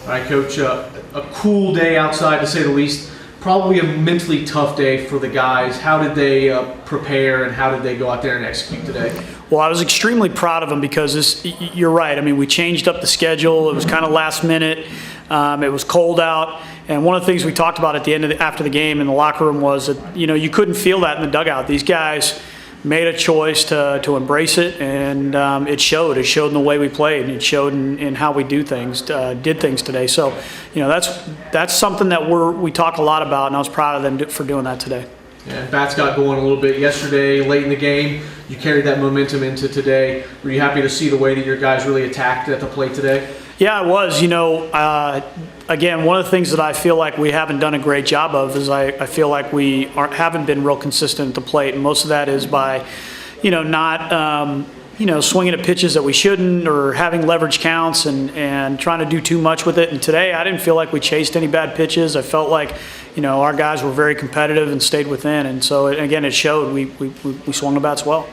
All right, Coach, a cool day outside to say the least. Probably a mentally tough day for the guys. How did they prepare and how did they go out there and execute today? Well, I was extremely proud of them because you're right. I mean, we changed up the schedule. It was kind of last minute. It was cold out. And one of the things we talked about at the end of after the game in the locker room was that, you couldn't feel that in the dugout. These guys made a choice to embrace it, and it showed. It showed in the way we played, and it showed in how we did things today. So, that's something that we talk a lot about, and I was proud of them for doing that today. And bats got going a little bit yesterday, late in the game. You carried that momentum into today. Were you happy to see the way that your guys really attacked at the plate today? Yeah, I was. Again, one of the things that I feel like we haven't done a great job of is I feel like we haven't been real consistent at the plate, and most of that is by, not swinging at pitches that we shouldn't, or having leverage counts and trying to do too much with it. And today, I didn't feel like we chased any bad pitches. I felt like, our guys were very competitive and stayed within. And so, again, it showed. We swung the bats well.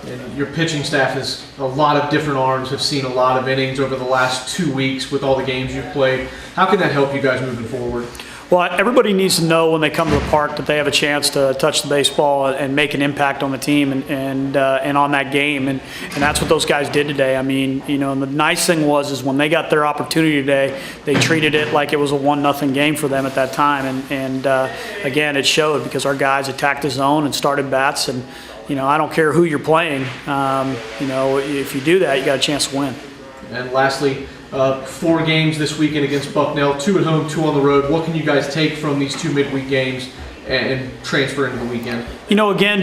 And your pitching staff has a lot of different arms, have seen a lot of innings over the last 2 weeks with all the games you've played. How can that help you guys moving forward? Well, everybody needs to know when they come to the park that they have a chance to touch the baseball and make an impact on the team and on that game, and that's what those guys did today. I mean, and the nice thing is when they got their opportunity today, they treated it like it was a 1-0 game for them at that time, and again, it showed because our guys attacked the zone and started bats, and I don't care who you're playing. If you do that, you got a chance to win. And lastly, 4 games this weekend against Bucknell, 2 at home, 2 on the road. What can you guys take from these 2 midweek games and transfer into the weekend? Again,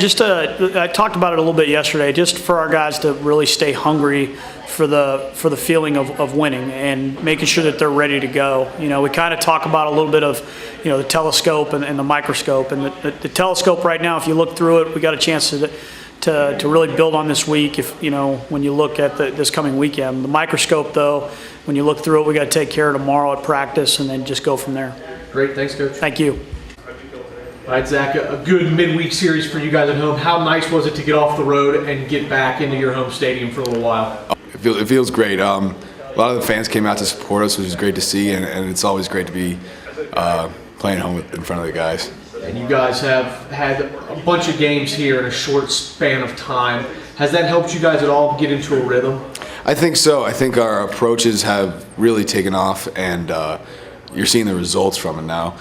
I talked about it a little bit yesterday, just for our guys to really stay hungry for the feeling of winning and making sure that they're ready to go. We kind of talk about a little bit of, the telescope and the microscope. And the telescope right now, if you look through it, we got a chance to really build on this week when you look at this coming weekend. The microscope, though, when you look through it, we got to take care of tomorrow at practice and then just go from there. Great. Thanks, Coach. Thank you. All right, Zach, a good midweek series for you guys at home. How nice was it to get off the road and get back into your home stadium for a little while? It feels great. A lot of the fans came out to support us, which is great to see, and it's always great to be playing home in front of the guys. And you guys have had a bunch of games here in a short span of time. Has that helped you guys at all get into a rhythm? I think so. I think our approaches have really taken off, and you're seeing the results from it now.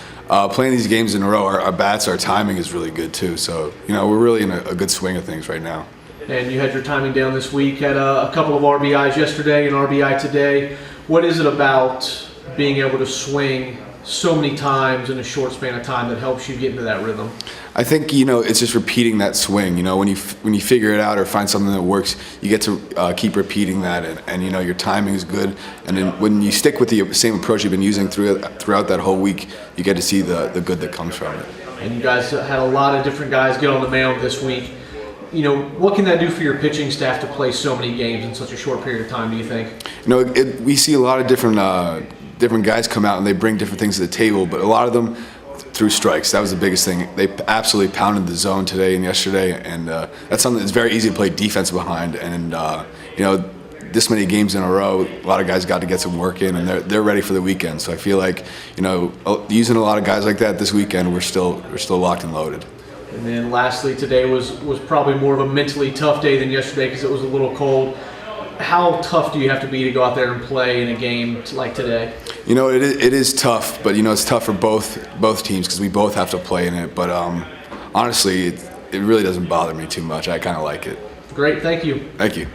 Playing these games in a row, our bats, our timing is really good too. So, we're really in a good swing of things right now. And you had your timing down this week, had a couple of RBIs yesterday, an RBI today. What is it about being able to swing so many times in a short span of time that helps you get into that rhythm? I think it's just repeating that swing. When you figure it out or find something that works, you get to keep repeating that, and your timing is good. And then when you stick with the same approach you've been using throughout that whole week, you get to see the good that comes from it. And you guys had a lot of different guys get on the mound this week. What can that do for your pitching staff to play so many games in such a short period of time, do you think? We see a lot of different guys come out and they bring different things to the table, but a lot of them through strikes. That was the biggest thing. They absolutely pounded the zone today and yesterday, and that's something that's very easy to play defense behind. And this many games in a row, a lot of guys got to get some work in, and they're ready for the weekend. So I feel like using a lot of guys like that this weekend, we're still locked and loaded. And then lastly, today was probably more of a mentally tough day than yesterday because it was a little cold. How tough do you have to be to go out there and play in a game like today? It is tough, but it's tough for both teams because we both have to play in it. But honestly, it really doesn't bother me too much. I kind of like it. Great, thank you. Thank you.